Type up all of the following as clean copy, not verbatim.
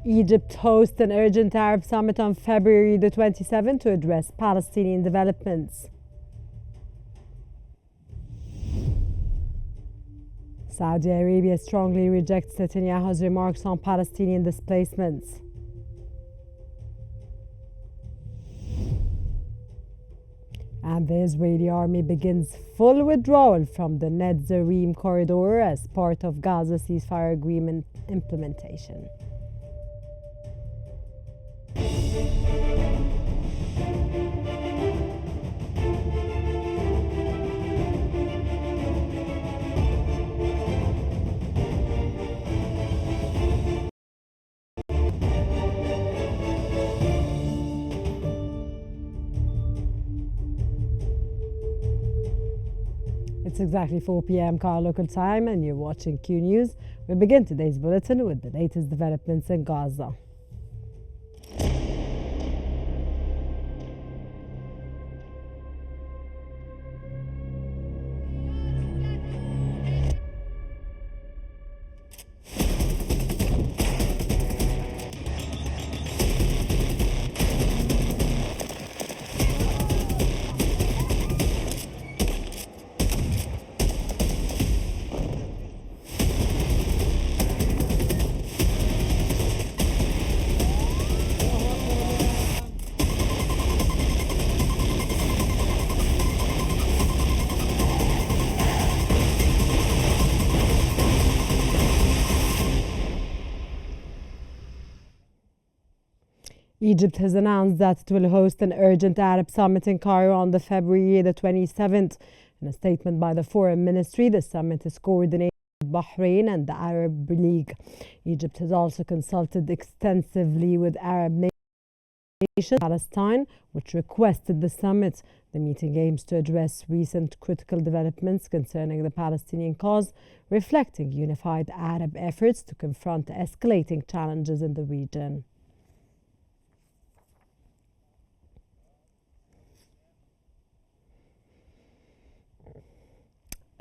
Egypt hosts an urgent Arab summit on February the 27th to address Palestinian developments. Saudi Arabia strongly rejects Netanyahu's remarks on Palestinian displacements. And the Israeli army begins full withdrawal from the Netzarim corridor as part of Gaza ceasefire agreement implementation. It's exactly 4 p.m. Car local time, and you're watching Qnews. We begin today's bulletin with the latest developments in Gaza. Egypt has announced that it will host an urgent Arab summit in Cairo on February the 27th. In a statement by the Foreign Ministry, the summit is coordinated with Bahrain and the Arab League. Egypt has also consulted extensively with Arab nations, Palestine, which requested the summit. The meeting aims to address recent critical developments concerning the Palestinian cause, reflecting unified Arab efforts to confront escalating challenges in the region.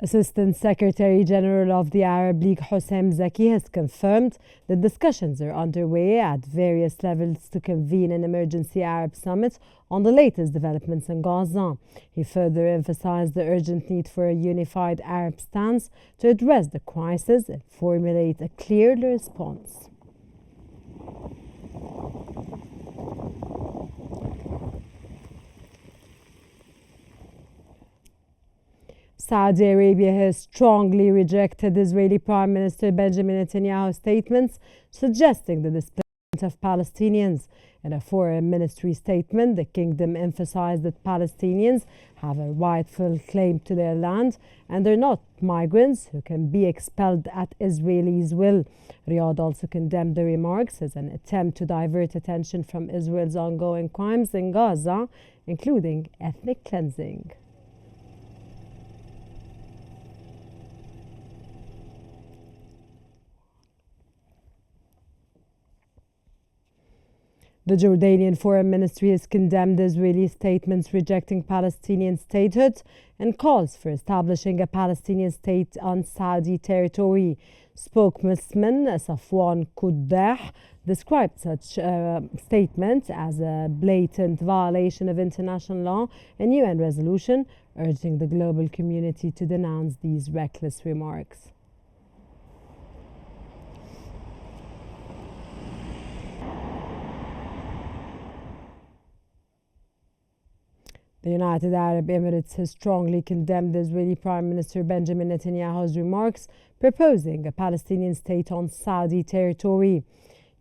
Assistant Secretary General of the Arab League Hossein Zaki has confirmed that discussions are underway at various levels to convene an emergency Arab summit on the latest developments in Gaza. He further emphasized the urgent need for a unified Arab stance to address the crisis and formulate a clear response. Saudi Arabia has strongly rejected Israeli Prime Minister Benjamin Netanyahu's statements suggesting the displacement of Palestinians. In a Foreign Ministry statement, the kingdom emphasized that Palestinians have a rightful claim to their land and are not migrants who can be expelled at Israelis' will. Riyadh also condemned the remarks as an attempt to divert attention from Israel's ongoing crimes in Gaza, including ethnic cleansing. The Jordanian Foreign Ministry has condemned Israeli statements rejecting Palestinian statehood and calls for establishing a Palestinian state on Saudi territory. Spokesman Safwan Quddah described such statements as a blatant violation of international law and UN resolution, urging the global community to denounce these reckless remarks. The United Arab Emirates has strongly condemned Israeli Prime Minister Benjamin Netanyahu's remarks proposing a Palestinian state on Saudi territory.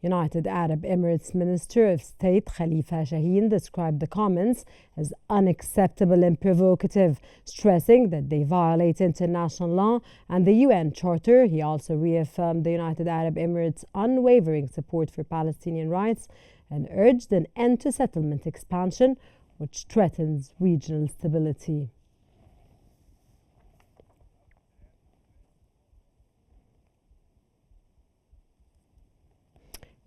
United Arab Emirates Minister of State Khalifa Shaheen described the comments as unacceptable and provocative, stressing that they violate international law and the UN Charter. He also reaffirmed the United Arab Emirates' unwavering support for Palestinian rights and urged an end to settlement expansion, which threatens regional stability.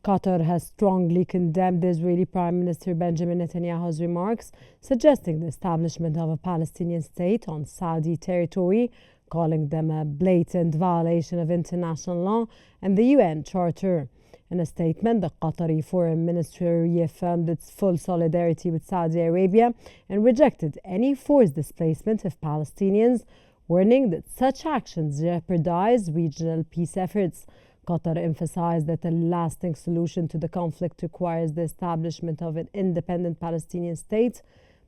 Qatar has strongly condemned Israeli Prime Minister Benjamin Netanyahu's remarks, suggesting the establishment of a Palestinian state on Saudi territory, calling them a blatant violation of international law and the UN Charter. In a statement, the Qatari Foreign Ministry reaffirmed its full solidarity with Saudi Arabia and rejected any forced displacement of Palestinians, warning that such actions jeopardize regional peace efforts. Qatar emphasized that a lasting solution to the conflict requires the establishment of an independent Palestinian state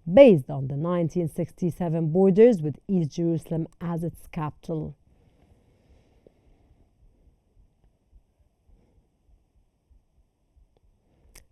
based on the 1967 borders with East Jerusalem as its capital.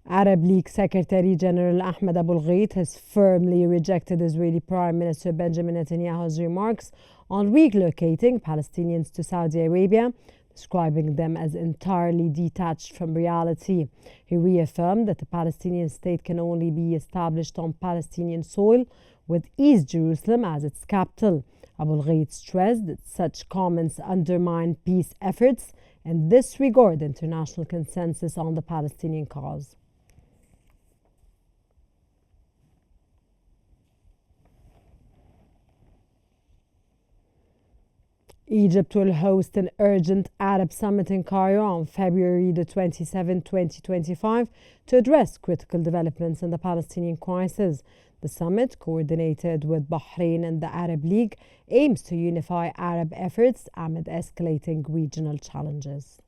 Arab League Secretary General Ahmed Abul Ghait has firmly rejected Israeli Prime Minister Benjamin Netanyahu's remarks on relocating Palestinians to Saudi Arabia, describing them as entirely detached from reality. He reaffirmed that the Palestinian state can only be established on Palestinian soil, with East Jerusalem as its capital. Abul Ghait stressed that such comments undermine peace efforts and disregard international consensus on the Palestinian cause. Egypt will host an urgent Arab summit in Cairo on February the 27th, 2025, to address critical developments in the Palestinian crisis. The summit, coordinated with Bahrain and the Arab League, aims to unify Arab efforts amid escalating regional challenges.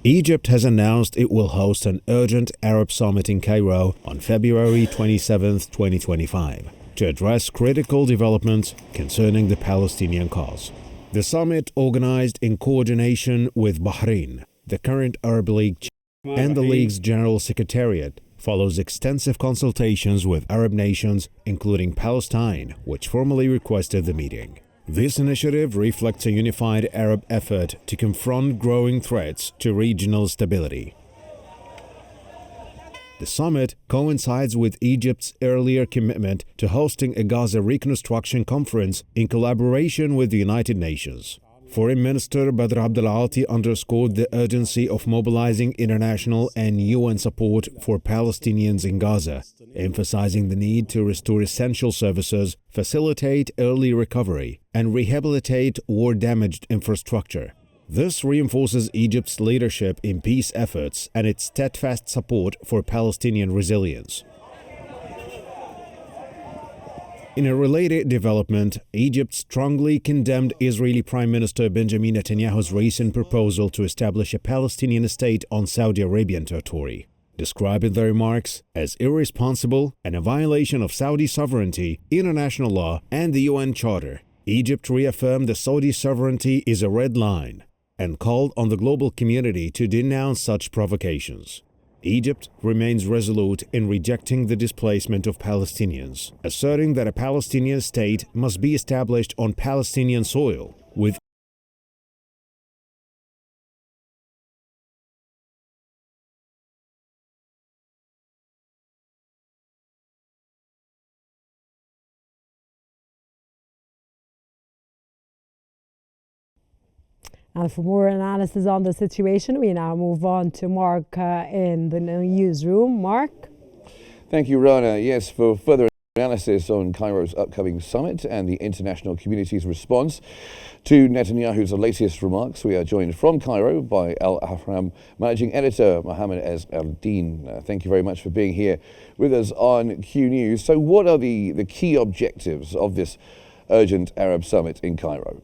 Egypt has announced it will host an urgent Arab summit in Cairo on February 27, 2025. To address critical developments concerning the Palestinian cause. The summit, organized in coordination with Bahrain, the current Arab League and the League's General Secretariat, follows extensive consultations with Arab nations, including Palestine, which formally requested the meeting. This initiative reflects a unified Arab effort to confront growing threats to regional stability. The summit coincides with Egypt's earlier commitment to hosting a Gaza reconstruction conference in collaboration with the United Nations. Foreign Minister Badr Abdel-Ati underscored the urgency of mobilizing international and UN support for Palestinians in Gaza, emphasizing the need to restore essential services, facilitate early recovery, and rehabilitate war-damaged infrastructure. This reinforces Egypt's leadership in peace efforts and its steadfast support for Palestinian resilience. In a related development, Egypt strongly condemned Israeli Prime Minister Benjamin Netanyahu's recent proposal to establish a Palestinian state on Saudi Arabian territory, describing the remarks as irresponsible and a violation of Saudi sovereignty, international law, and the UN Charter. Egypt reaffirmed that Saudi sovereignty is a red line and called on the global community to denounce such provocations. Egypt remains resolute in rejecting the displacement of Palestinians, asserting that a Palestinian state must be established on Palestinian soil, with And for more analysis on the situation, we now move on to Mark in the newsroom. Mark? Thank you, Rana. Yes, for further analysis on Cairo's upcoming summit and the international community's response to Netanyahu's latest remarks, we are joined from Cairo by Al Ahram Managing Editor Mohammed Ez Al-Din. Thank you very much for being here with us on Q News. So what are the key objectives of this urgent Arab summit in Cairo?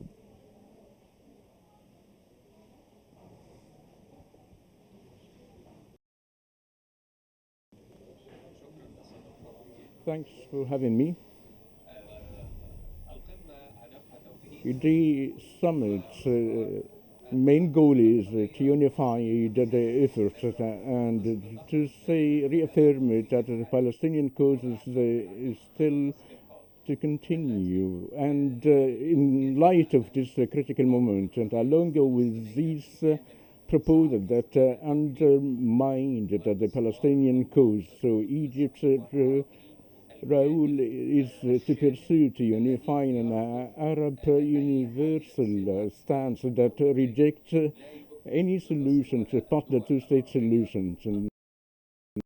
Thanks for having me. The summit's main goal is to unify the efforts and to reaffirm that the Palestinian cause is still to continue. And in light of this critical moment, and along with these proposals that undermine the Palestinian cause, so Egypt's role is to pursue to unify an Arab universal stance that rejects any solution to part the two-state solutions. And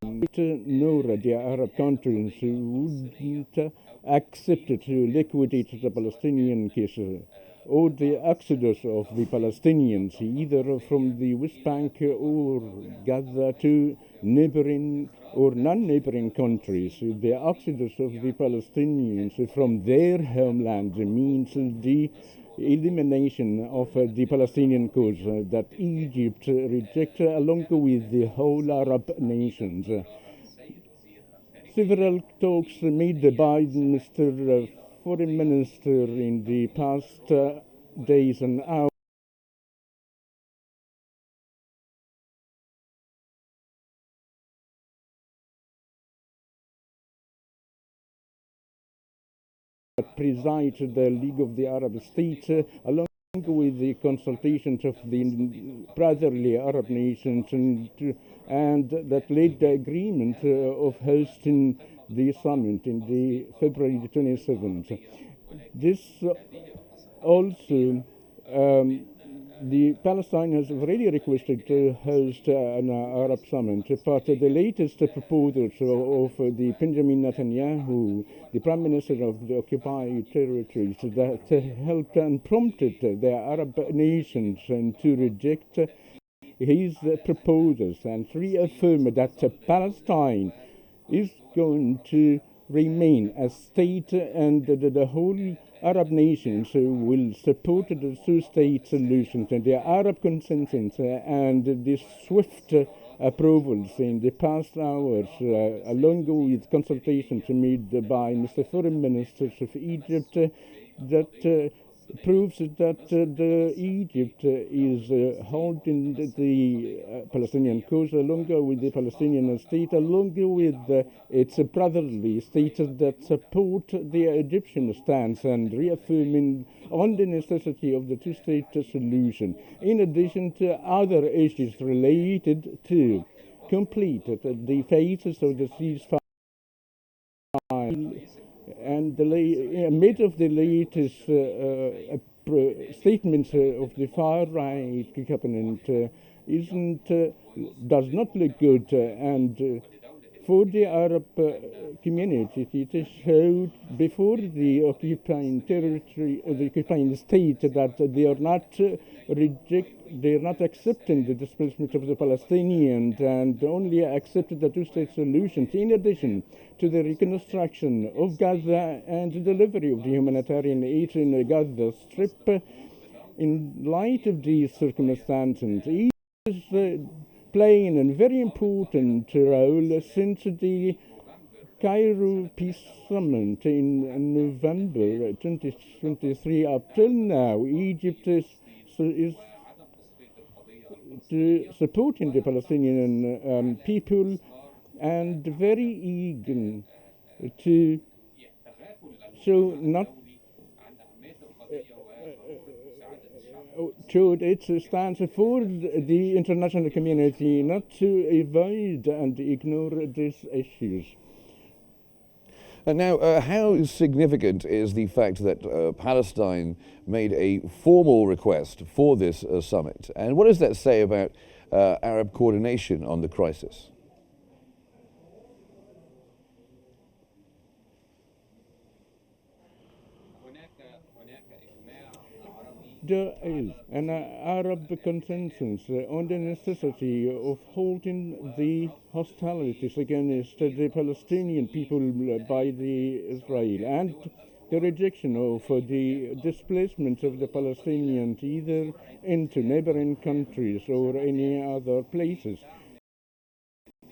nor the Arab countries wouldn't accepted to liquidate the Palestinian case, or the exodus of the Palestinians, either from the West Bank or Gaza to neighboring or non-neighboring countries. The exodus of the Palestinians from their homeland means the elimination of the Palestinian cause that Egypt rejects along with the whole Arab nations. Several talks made by Mr. Foreign Minister in the past days and hours preside the League of the Arab States, along with the consultations of the brotherly Arab nations, and that led the agreement of hosting the summit in the February 27th. This also, the Palestine has already requested to host an Arab summit, but the latest proposals of the Benjamin Netanyahu, the Prime Minister of the occupied territories, that helped and prompted the Arab nations to reject his proposals and reaffirm that Palestine is going to remain a state, and the whole Arab nations will support the two-state solution, and the Arab consensus and the swift approvals in the past hours, along with consultations made by Mr. Foreign Minister of Egypt, that proves that Egypt is holding the Palestinian cause along with the Palestinian state, along with its brotherly states that support the Egyptian stance and reaffirming on the necessity of the two-state solution, in addition to other issues related to complete the phases of the ceasefire. And amid of the latest statements of the far-right cabinet does not look good, and for the Arab community, it showed before the occupying territory, the occupying state, that they are not accepting the displacement of the Palestinians and only accepted the two-state solution, in addition to the reconstruction of Gaza and the delivery of the humanitarian aid in the Gaza Strip. In light of these circumstances, it is playing a very important role since the Cairo Peace Summit in November 2023. Up till now, Egypt is supporting the Palestinian people and very eager to show not showed its stance for the international community not to avoid and ignore these issues. And now, how significant is the fact that Palestine made a formal request for this summit? And what does that say about Arab coordination on the crisis? There is an Arab consensus on the necessity of holding the hostilities against the Palestinian people by the Israel, and the rejection of the displacement of the Palestinians either into neighboring countries or any other places.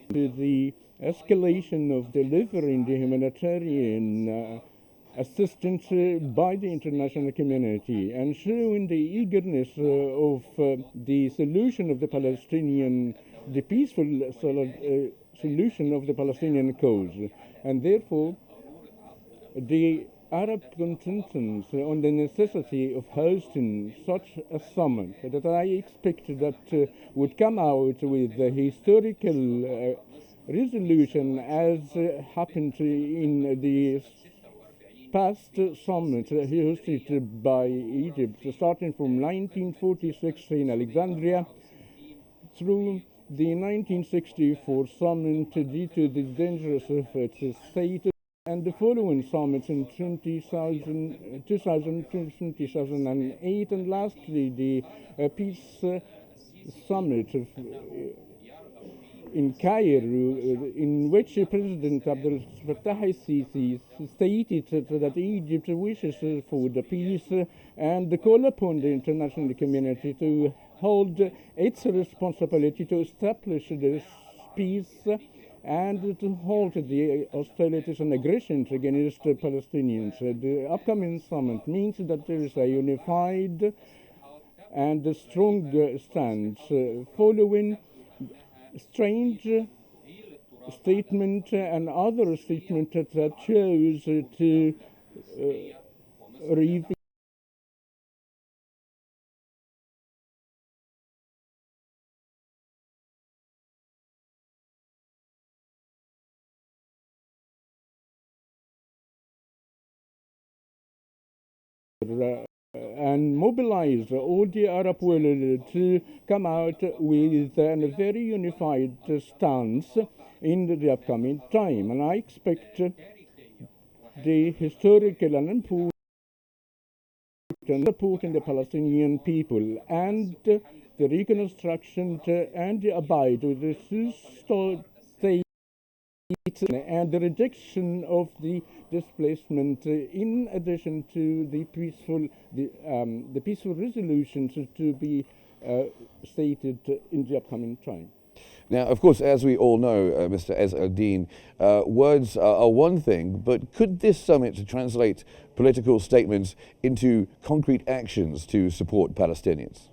The escalation of delivering the humanitarian assistance by the international community and showing the eagerness of the solution of the Palestinian, the peaceful solution of the Palestinian cause, and therefore the Arab consensus on the necessity of hosting such a summit that I expect that would come out with a historical resolution, as happened in the past summit hosted by Egypt, starting from 1946 in Alexandria through the 1964 summit, due to the dangerous of its state and the following summits in 2008, and lastly the peace summit in Cairo, in which President Abdel Fattah al-Sisi stated that Egypt wishes for the peace and call upon the international community to hold its responsibility to establish this peace and to halt the hostilities and aggressions against the Palestinians. The upcoming summit means that there is a unified and a strong stance following strange statement and other statement that chose to reveal and mobilize all the Arab world to come out with a very unified stance in the upcoming time. And I expect the historical and important support in the Palestinian people and the reconstruction and the abide with the two-state and the rejection of the displacement, in addition to the peaceful resolutions to be stated in the upcoming time. Now, of course, as we all know, Mr. Ez al-Din, words are one thing, but could this summit translate political statements into concrete actions to support Palestinians?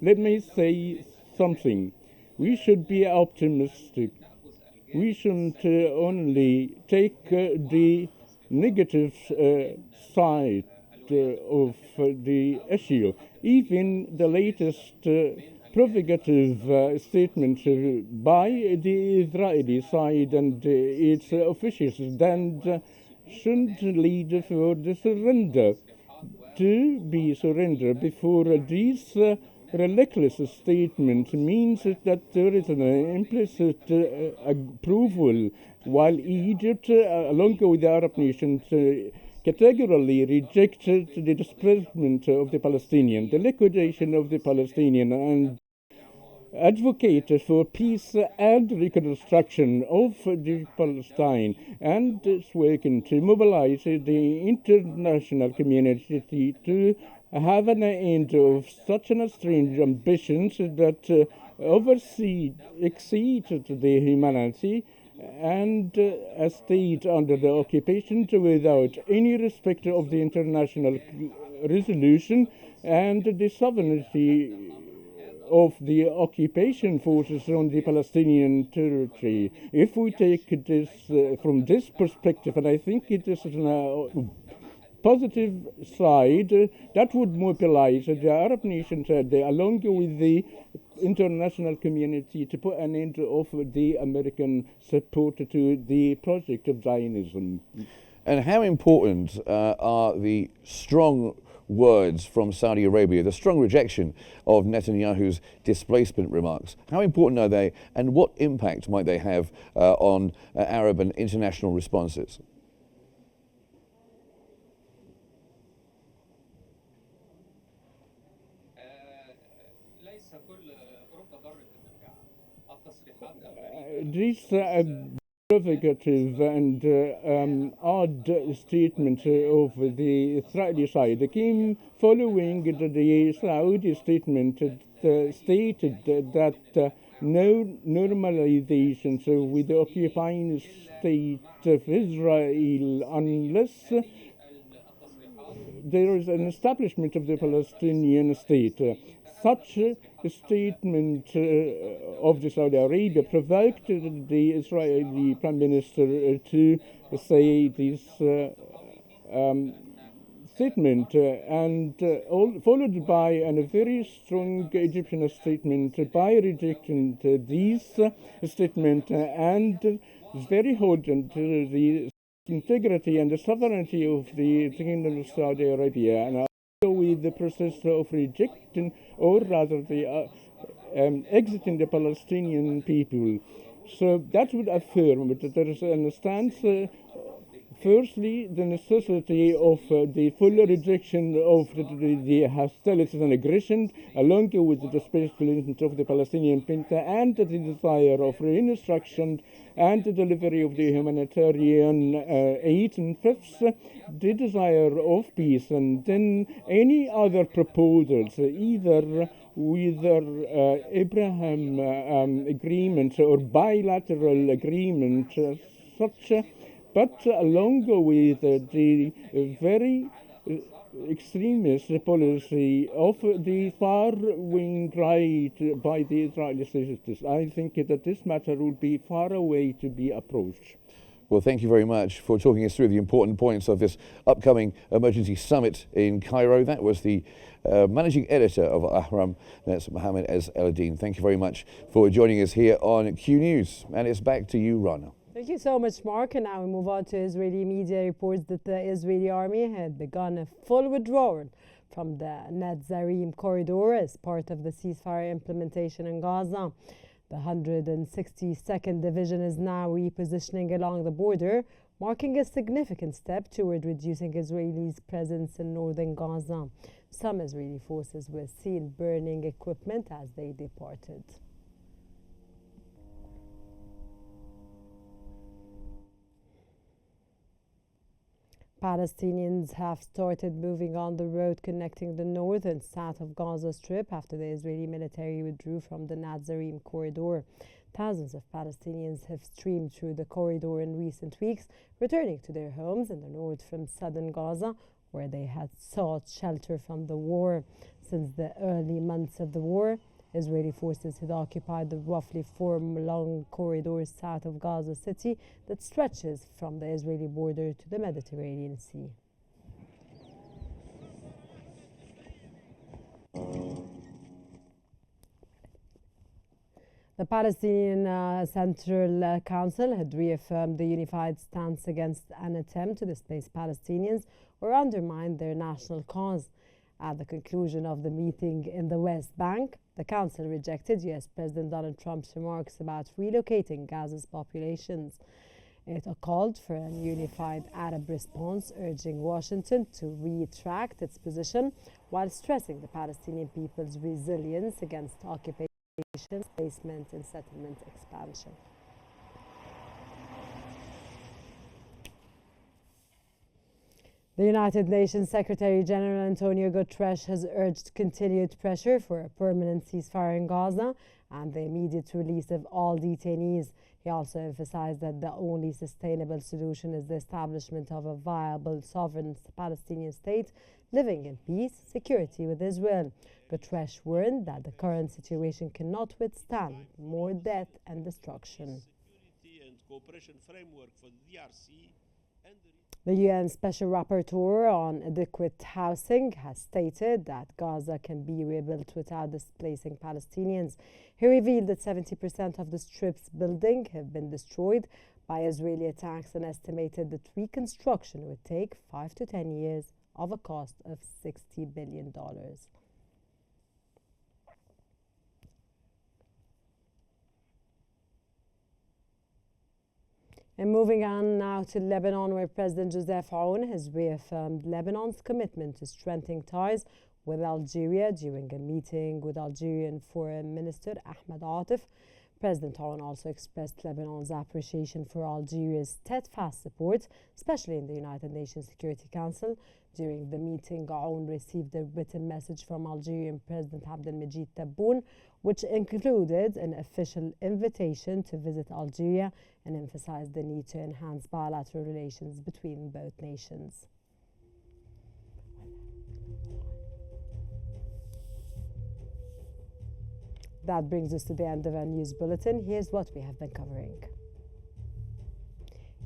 Let me say something. We should be optimistic. We shouldn't only take the negative side of the issue. Even the latest provocative statement by the Israeli side and its officials then shouldn't lead for the surrender. To be surrendered before these reckless statement means that there is an implicit approval, while Egypt, along with the Arab nations, categorically rejected the displacement of the Palestinian, the liquidation of the Palestinian, and advocated for peace and reconstruction of the Palestine, and is working to mobilize the international community to have an end of such an strange ambitions that exceed the humanity and a state under the occupation without any respect of the international resolution and the sovereignty of the occupation forces on the Palestinian territory. If we take this from this perspective, and I think it is a positive side, that would mobilize the Arab nations along with the international community to put an end of the American support to the project of Zionism. And how important are the strong words from Saudi Arabia, the strong rejection of Netanyahu's displacement remarks? How important are they, and what impact might they have on Arab and international responses? These provocative and odd statement of the Israeli side came following the Saudi statement stated that no normalization with the occupying state of Israel unless there is an establishment of the Palestinian state. Such a statement of the Saudi Arabia provoked the Israeli Prime Minister to say this statement and followed by a very strong Egyptian statement by rejecting this statement and very hodging to the integrity and the sovereignty of the Kingdom of Saudi Arabia. And with the process of rejecting, or rather the exiting the Palestinian people. So that would affirm that there is a stance, firstly, the necessity of the full rejection of the hostilities and aggression, along with the displacement of the Palestinian people, and the desire of reconstruction and the delivery of the humanitarian aid, and fifth, the desire of peace, and then any other proposals, either with Abraham agreement or bilateral agreement, but along with the very extremist policy of the far-wing right by the Israeli citizens. I think that this matter will be far away to be approached. Well, thank you very much for talking us through the important points of this upcoming emergency summit in Cairo. That was the managing editor of Ahram, Mohammed Ez El-Din. Thank you very much for joining us here on Q News. And it's back to you, Rana. Thank you so much, Mark. And now we move on to Israeli media reports that the Israeli army had begun a full withdrawal from the Netzarim corridor as part of the ceasefire implementation in Gaza. The 162nd Division is now repositioning along the border, marking a significant step toward reducing Israelis' presence in northern Gaza. Some Israeli forces were seen burning equipment as they departed. Palestinians have started moving on the road connecting the north and south of Gaza Strip after the Israeli military withdrew from the Netzarim corridor. Thousands of Palestinians have streamed through the corridor in recent weeks, returning to their homes in the north from southern Gaza, where they had sought shelter from the war. Since the early months of the war, Israeli forces had occupied the roughly 4-mile-long corridor south of Gaza City that stretches from the Israeli border to the Mediterranean Sea. The Palestinian Central Council had reaffirmed the unified stance against an attempt to displace Palestinians or undermine their national cause. At the conclusion of the meeting in the West Bank, the Council rejected U.S. President Donald Trump's remarks about relocating Gaza's populations. It called for a unified Arab response, urging Washington to retract its position while stressing the Palestinian people's resilience against occupation, displacement, and settlement expansion. The United Nations Secretary-General Antonio Guterres has urged continued pressure for a permanent ceasefire in Gaza and the immediate release of all detainees. He also emphasized that the only sustainable solution is the establishment of a viable, sovereign Palestinian state living in peace, security with Israel. Guterres warned that the current situation cannot withstand more death and destruction. The UN Special Rapporteur on Adequate Housing has stated that Gaza can be rebuilt without displacing Palestinians. He revealed that 70% of the Strip's buildings have been destroyed by Israeli attacks and estimated that reconstruction would take 5 to 10 years of a cost of $60 billion. And moving on now to Lebanon, where President Joseph Aoun has reaffirmed Lebanon's commitment to strengthening ties with Algeria during a meeting with Algerian Foreign Minister Ahmed Atif. President Aoun also expressed Lebanon's appreciation for Algeria's steadfast support, especially in the United Nations Security Council. During the meeting, Aoun received a written message from Algerian President Abdelmejid Tebboune, which included an official invitation to visit Algeria and emphasized the need to enhance bilateral relations between both nations. That brings us to the end of our news bulletin. Here's what we have been covering.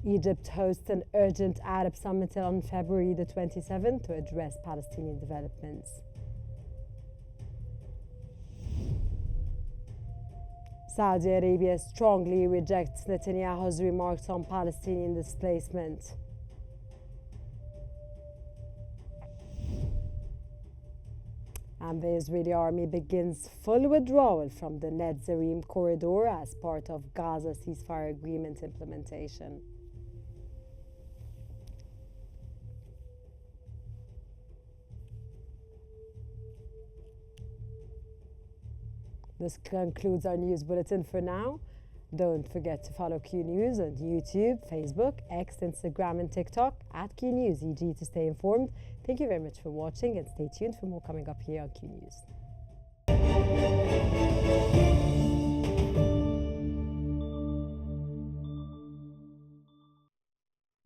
Egypt hosts an urgent Arab summit on February the 27th to address Palestinian developments. Saudi Arabia strongly rejects Netanyahu's remarks on Palestinian displacement. And the Israeli army begins full withdrawal from the Netzarim corridor as part of Gaza ceasefire agreement implementation. This concludes our news bulletin for now. Don't forget to follow Qnews on YouTube, Facebook, X, Instagram and TikTok at Qnews EG to stay informed. Thank you very much for watching and stay tuned for more coming up here on Qnews.